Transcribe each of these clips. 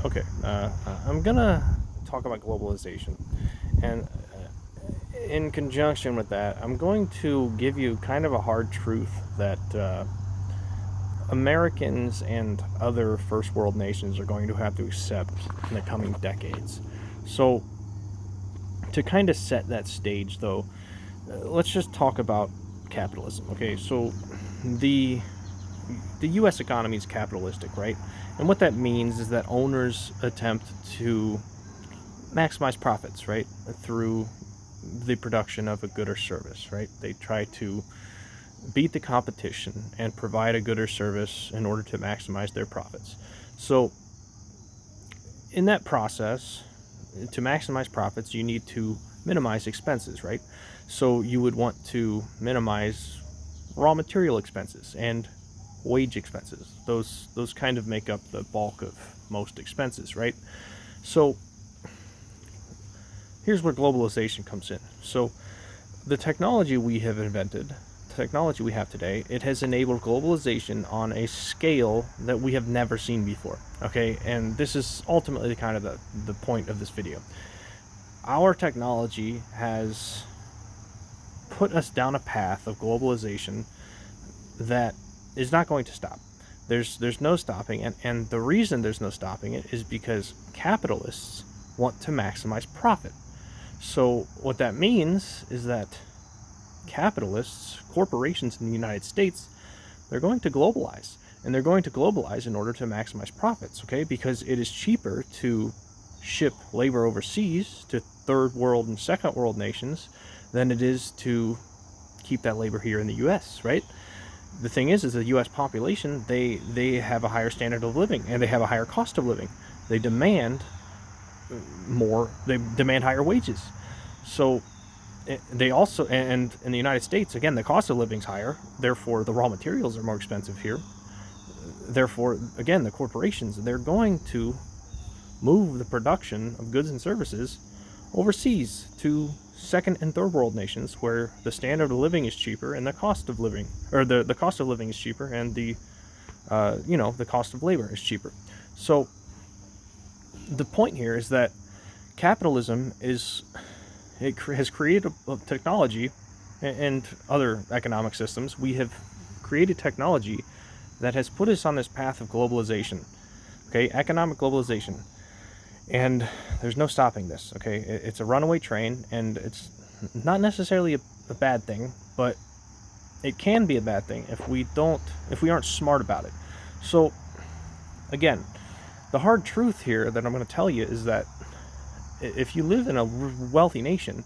Okay, I'm gonna talk about globalization, and in conjunction with that, I'm going to give you kind of a hard truth that Americans and other first world nations are going to have to accept in the coming decades. So, to kind of set that stage, though, let's just talk about capitalism. Okay, so the the U.S. economy is capitalistic, right? And what that means is that owners attempt to maximize profits, right, through the production of a good or service, right? They try to beat the competition and provide a good or service in order to maximize their profits. So, in that process, to maximize profits, you need to minimize expenses, right? So, you would want to minimize raw material expenses and wage expenses. Those kind of make up the bulk of most expenses, right? So, here's where globalization comes in. So, the technology we have invented, the technology we have today, it has enabled globalization on a scale that we have never seen before. Okay, and this is ultimately kind of the point of this video. Our technology has put us down a path of globalization that is not going to stop. There's no stopping it, and the reason there's no stopping it is because capitalists want to maximize profit. So what that means is that capitalists, corporations in the United States, they're going to globalize. And they're going to globalize in order to maximize profits, okay? Because it is cheaper to ship labor overseas to third world and second world nations than it is to keep that labor here in the US, right? The thing is the US population, they have a higher standard of living and they have a higher cost of living. They demand more, they demand higher wages. So they also, and in the United States, again, the cost of living is higher, therefore the raw materials are more expensive here. Therefore, again, the corporations, they're going to move the production of goods and services overseas to second and third world nations where the standard of living is cheaper and the cost of living, or the cost of living is cheaper, and the cost of labor is cheaper. So the point here is that capitalism has created a technology, and other economic systems, we have created technology that has put us on this path of globalization, okay, economic globalization. And there's no stopping this, okay? It's a runaway train, and it's not necessarily a bad thing, but it can be a bad thing if we aren't smart about it. So, again, the hard truth here that I'm going to tell you is that if you live in a wealthy nation,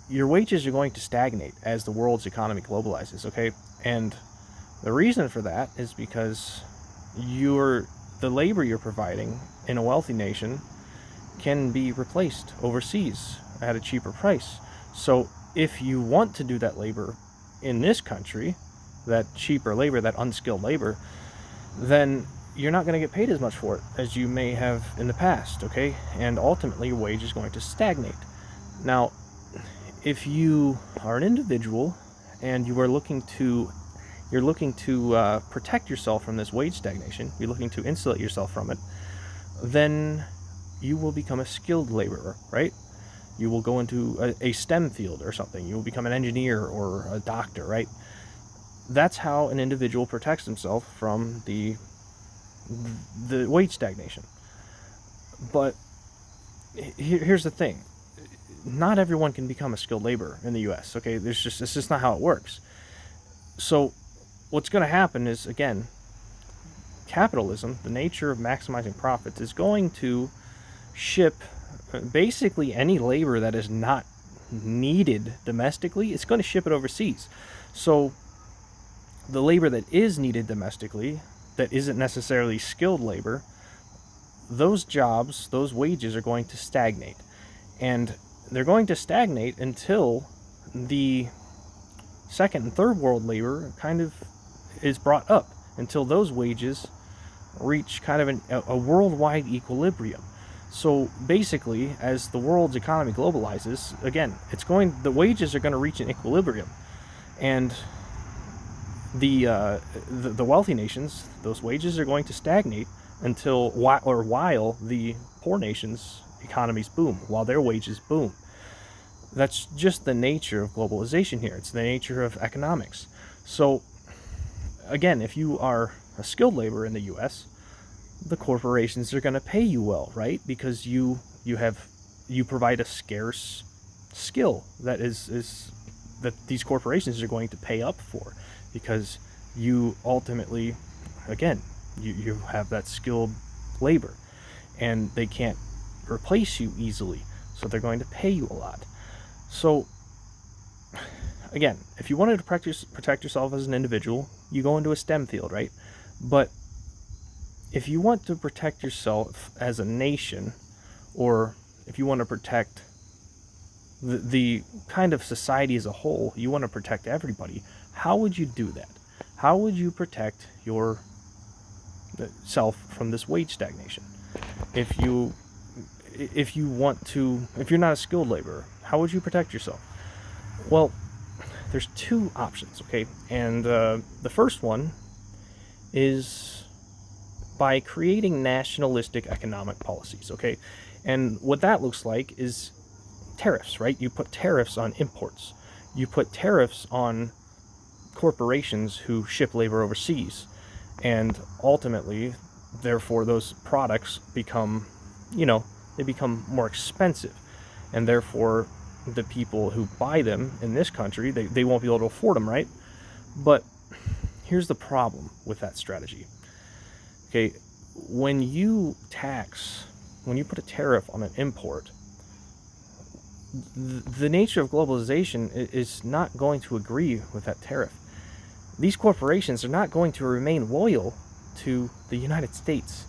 your wages are going to stagnate as the world's economy globalizes, okay? And the reason for that is because the labor you're providing in a wealthy nation can be replaced overseas at a cheaper price. So if you want to do that labor in this country, that cheaper labor, that unskilled labor, then you're not going to get paid as much for it as you may have in the past, okay? And ultimately your wage is going to stagnate. Now, if you are an individual and you're looking to protect yourself from this wage stagnation, you're looking to insulate yourself from it, then you will become a skilled laborer, right? You will go into a STEM field or something. You will become an engineer or a doctor, right? That's how an individual protects himself from the wage stagnation. But here's the thing. Not everyone can become a skilled laborer in the US, okay? It's just not how it works. So what's going to happen is, again, capitalism, the nature of maximizing profits, is going to ship basically any labor that is not needed domestically. It's going to ship it overseas. So the labor that is needed domestically, that isn't necessarily skilled labor, those jobs, those wages are going to stagnate. And they're going to stagnate until the second and third world labor kind of is brought up, until those wages reach kind of a worldwide equilibrium. So basically, as the world's economy globalizes, again, the wages are going to reach an equilibrium, and the wealthy nations, those wages are going to stagnate while the poor nations' economies boom, while their wages boom. That's just the nature of globalization here. It's the nature of economics. So again, if you are a skilled laborer in the US, the corporations are going to pay you well, right? Because you provide a scarce skill that is that these corporations are going to pay up for, because you ultimately, again, you have that skilled labor, and they can't replace you easily, so they're going to pay you a lot. So again, if you wanted to protect yourself as an individual, you go into a STEM field, right? But if you want to protect yourself as a nation, or if you want to protect the kind of society as a whole, you want to protect everybody, how would you do that? How would you protect yourself from this wage stagnation? If you're not a skilled laborer, how would you protect yourself? Well, there's two options, okay? And the first one is by creating nationalistic economic policies, okay? And what that looks like is tariffs, right? You put tariffs on imports. You put tariffs on corporations who ship labor overseas. And ultimately, therefore, those products become, they become more expensive. And therefore, the people who buy them in this country, they won't be able to afford them, right? But here's the problem with that strategy. Okay, when you put a tariff on an import, the nature of globalization is not going to agree with that tariff. These corporations are not going to remain loyal to the United States.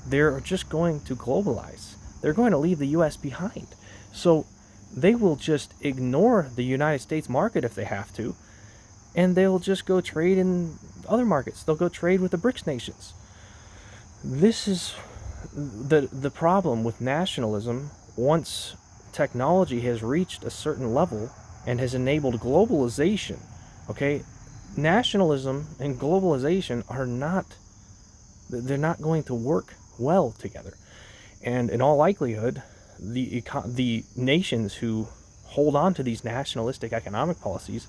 They're just going to globalize. They're going to leave the US behind. So they will just ignore the United States market if they have to, and they'll just go trade in other markets. They'll go trade with the BRICS nations. This is the problem with nationalism. Once technology has reached a certain level and has enabled globalization, okay, nationalism and globalization they're not going to work well together. And in all likelihood, the nations who hold on to these nationalistic economic policies,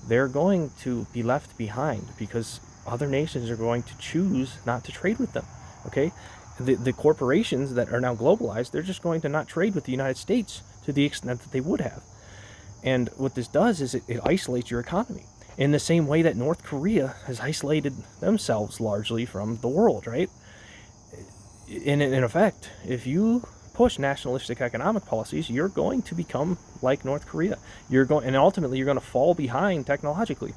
they're going to be left behind, because other nations are going to choose not to trade with them, okay? The corporations that are now globalized, they're just going to not trade with the United States to the extent that they would have. And what this does is it isolates your economy in the same way that North Korea has isolated themselves largely from the world, right? In effect, if you push nationalistic economic policies, you're going to become like North Korea. And ultimately you're going to fall behind technologically,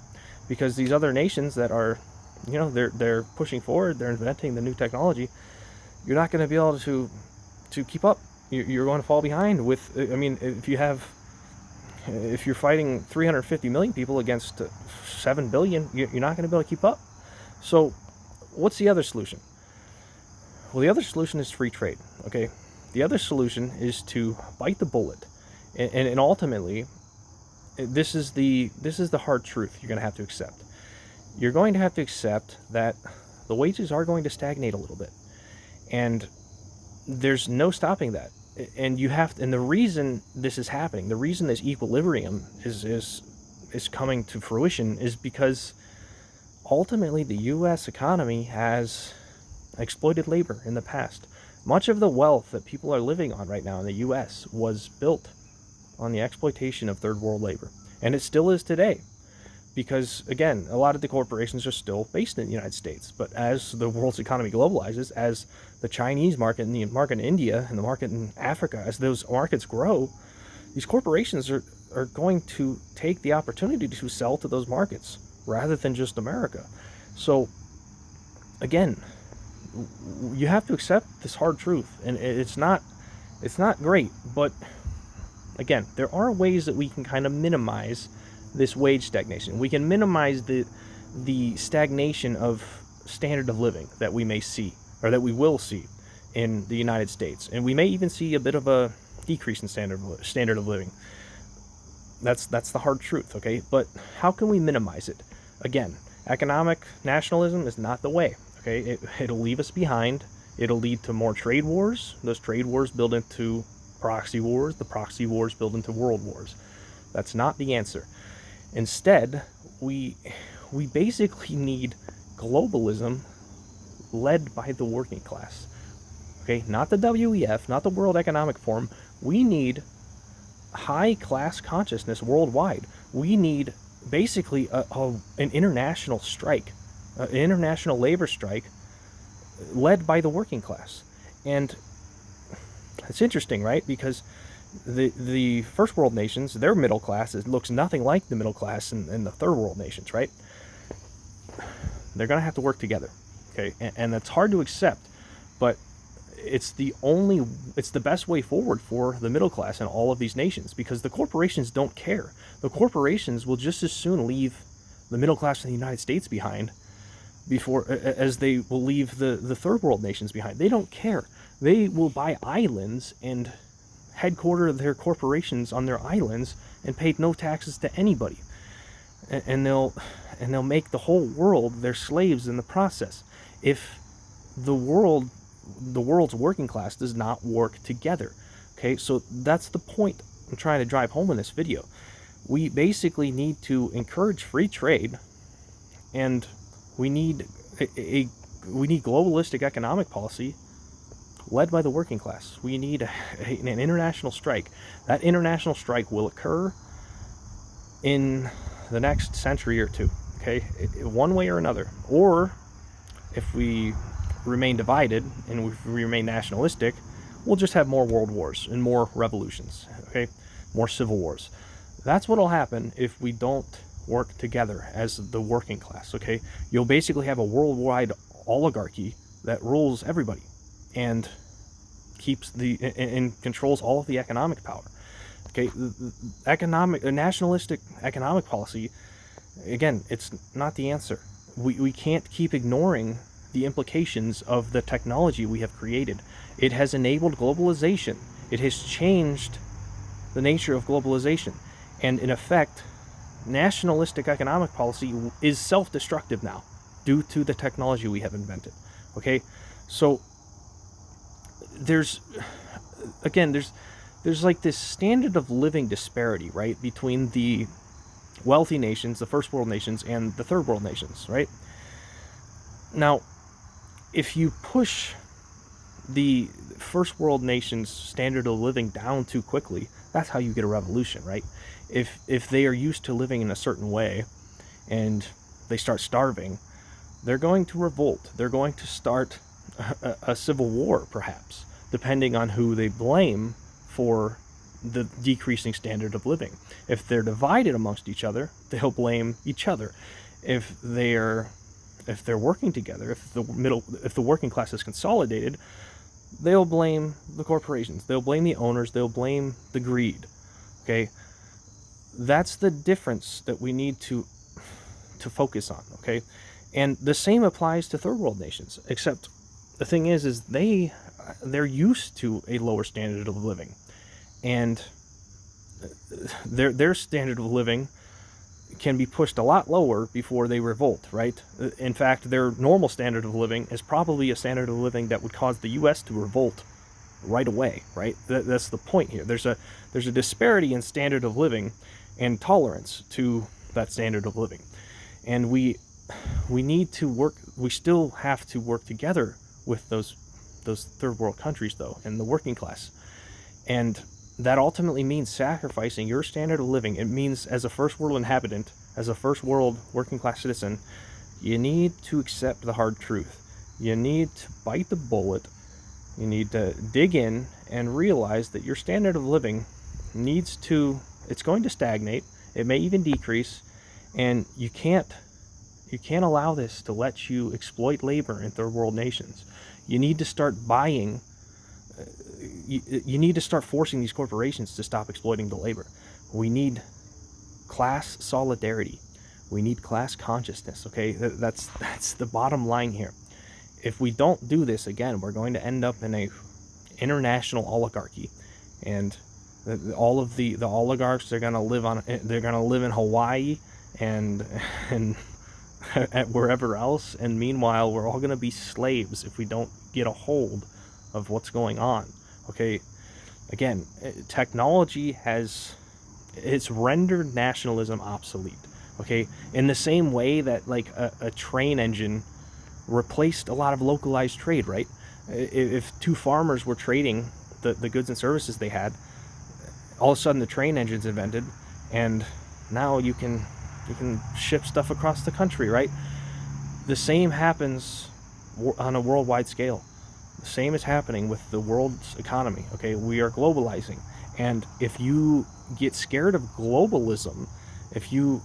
because these other nations that are, they're pushing forward, they're inventing the new technology. You're not going to be able to keep up. You're going to fall behind with, if you're fighting 350 million people against 7 billion, you're not going to be able to keep up. So what's the other solution? Well, the other solution is free trade, okay? The other solution is to bite the bullet. And ultimately, this is the hard truth you're going to have to accept. You're going to have to accept that the wages are going to stagnate a little bit. And there's no stopping that. And the reason this is happening, the reason this equilibrium is coming to fruition, is because ultimately the US economy has exploited labor in the past. Much of the wealth that people are living on right now in the US was built on the exploitation of third world labor. And it still is today. Because, again, a lot of the corporations are still based in the United States. But as the world's economy globalizes, as the Chinese market and the market in India and the market in Africa, as those markets grow, these corporations are going to take the opportunity to sell to those markets rather than just America. So, again, you have to accept this hard truth. And it's not great, but, again, there are ways that we can kind of minimize this wage stagnation. We can minimize the stagnation of standard of living that we may see, or that we will see in the United States. And we may even see a bit of a decrease in standard of living. That's the hard truth, okay? But how can we minimize it? Again, economic nationalism is not the way, Okay, it'll leave us behind. It'll lead to more trade wars. Those trade wars build into proxy wars. The proxy wars build into world wars. That's not the answer. Instead, we basically need globalism led by the working class. Okay, not the WEF, not the World Economic Forum. We need high class consciousness worldwide. We need basically an international strike, an international labor strike led by the working class. And it's interesting, right? Because the first world nations, their middle class looks nothing like the middle class in the third world nations, right? They're going to have to work together, okay? And that's hard to accept, but it's the best way forward for the middle class in all of these nations, because the corporations don't care. The corporations will just as soon leave the middle class in the United States behind as they will leave the third world nations behind. They don't care. They will buy islands and headquarter their corporations on their islands and pay no taxes to anybody. And they'll make the whole world their slaves in the process. If the world's working class does not work together. Okay, so that's the point I'm trying to drive home in this video. We basically need to encourage free trade, and we need globalistic economic policy led by the working class. We need an international strike. That international strike will occur in the next century or two, okay, one way or another. Or if we remain divided and we remain nationalistic, we'll just have more world wars and more revolutions, okay, more civil wars. That's what'll happen if we don't work together as the working class, okay? You'll basically have a worldwide oligarchy that rules everybody and keeps and controls all of the economic power. Okay, nationalistic economic policy, again, it's not the answer. We can't keep ignoring the implications of the technology we have created. It has enabled globalization. It has changed the nature of globalization. And in effect, nationalistic economic policy is self-destructive now due to the technology we have invented. Okay, so there's like this standard of living disparity, right, between the wealthy nations, the first world nations, and the third world nations, right? Now, if you push the first world nations' standard of living down too quickly, that's how you get a revolution, right? If they are used to living in a certain way and they start starving, they're going to revolt. They're going to start a civil war, perhaps, depending on who they blame for the decreasing standard of living. If they're divided amongst each other, they'll blame each other. If they're working together, if the working class is consolidated, they'll blame the corporations. They'll blame the owners. They'll blame the greed. Okay, that's the difference that we need to focus on. Okay, and the same applies to third world nations. Except the thing is they're used to a lower standard of living, and their standard of living can be pushed a lot lower before they revolt, right? In fact, their normal standard of living is probably a standard of living that would cause the U.S. to revolt right away, right? That's the point here. There's a disparity in standard of living and tolerance to that standard of living, and we need to work. We still have to work together with those third world countries, though, and the working class, and that ultimately means sacrificing your standard of living. It means, as a first world inhabitant, as a first world working class citizen, you need to accept the hard truth. You need to bite the bullet. You need to dig in and realize that your standard of living it's going to stagnate. It may even decrease, and you can't allow this to let you exploit labor in third world nations. You need to start buying. You need to start forcing these corporations to stop exploiting the labor. We need class solidarity. We need class consciousness, okay? That's the bottom line here. If we don't do this, again, we're going to end up in a international oligarchy, and all of the oligarchs, they're going to live in Hawaii and at wherever else, and meanwhile we're all going to be slaves if we don't get a hold of what's going on. Okay, again, technology it's rendered nationalism obsolete. Okay, in the same way that like a train engine replaced a lot of localized trade, right? If two farmers were trading the goods and services they had, all of a sudden the train engine's invented, and now you can ship stuff across the country, right? The same happens on a worldwide scale. The same is happening with the world's economy. Okay, we are globalizing, and if you get scared of globalism, if you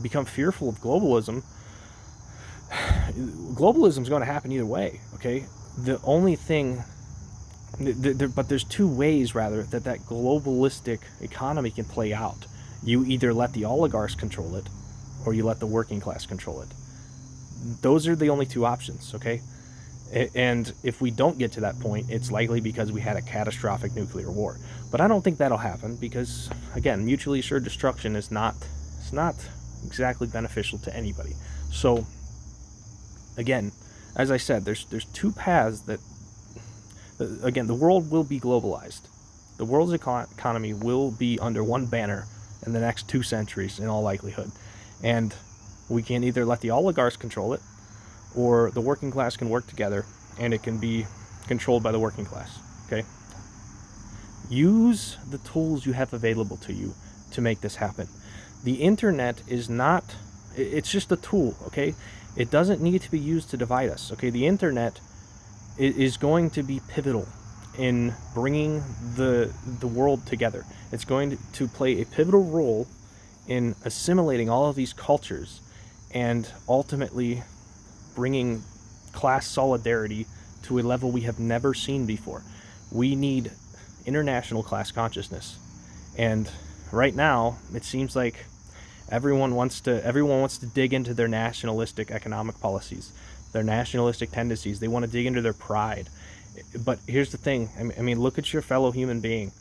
become fearful of globalism, globalism is going to happen either way. Okay, the only thing, but there's two ways rather that globalistic economy can play out. You either let the oligarchs control it, or you let the working class control it. Those are the only two options. Okay, and if we don't get to that point, it's likely because we had a catastrophic nuclear war. But I don't think that'll happen because, again, mutually assured destruction is not exactly beneficial to anybody. So, again, as I said, there's two paths that, again, the world will be globalized. The world's economy will be under one banner in the next 2 centuries, in all likelihood. And we can either let the oligarchs control it, or the working class can work together and it can be controlled by the working class. Okay? Use the tools you have available to you to make this happen. The internet is not, it's just a tool, okay? It doesn't need to be used to divide us, okay? The internet is going to be pivotal in bringing the world together. It's going to play a pivotal role in assimilating all of these cultures and ultimately bringing class solidarity to a level we have never seen before. We need international class consciousness, and right now it seems like everyone wants to dig into their nationalistic economic policies, their nationalistic tendencies. They want to dig into their pride. But here's the thing, I mean, look at your fellow human being,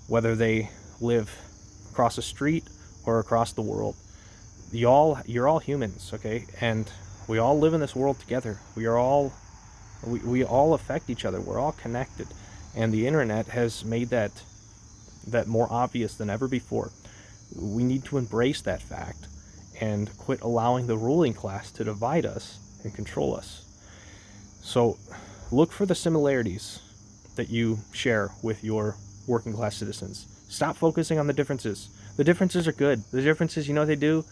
whether they live across the street or across the world. You're all humans, okay? And we all live in this world together. We all affect each other. We're all connected, and the internet has made that more obvious than ever before. We need to embrace that fact and quit allowing the ruling class to divide us and control us. So look for the similarities that you share with your working class citizens. Stop focusing on the differences. The differences are good. The differences, you know what they do?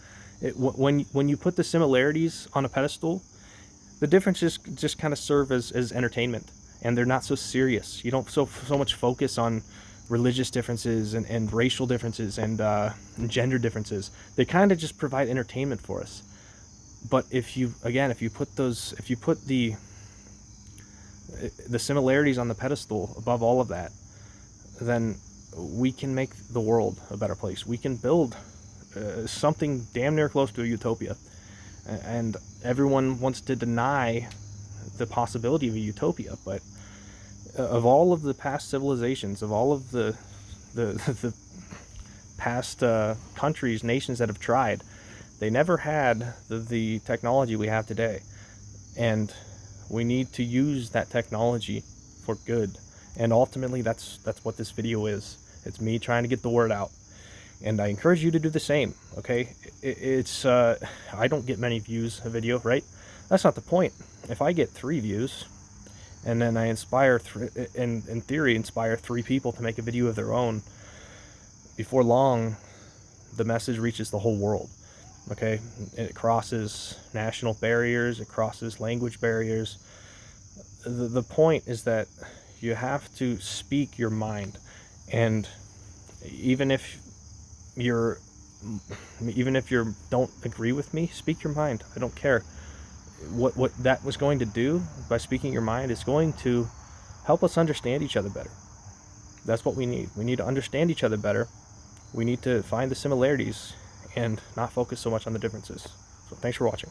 When you put the similarities on a pedestal, the differences just kind of serve as entertainment, and they're not so serious. You don't so much focus on religious differences and racial differences and gender differences. They kind of just provide entertainment for us. But if you put the similarities on the pedestal above all of that, then we can make the world a better place. We can build something damn near close to a utopia. And everyone wants to deny the possibility of a utopia, but of all of the past civilizations, of all of the past countries, nations that have tried, they never had the technology we have today. And we need to use that technology for good. And ultimately, that's what this video is. It's me trying to get the word out. And I encourage you to do the same, okay? I don't get many views a video, right? That's not the point. If I get 3 views, and then I inspire, in theory, inspire 3 people to make a video of their own, before long, the message reaches the whole world, okay? It crosses national barriers, it crosses language barriers. The point is that you have to speak your mind, and even if you don't agree with me, speak your mind. I don't care. What that was going to do by speaking your mind is going to help us understand each other better. That's what we need. We need to understand each other better. We need to find the similarities and not focus so much on the differences. So thanks for watching.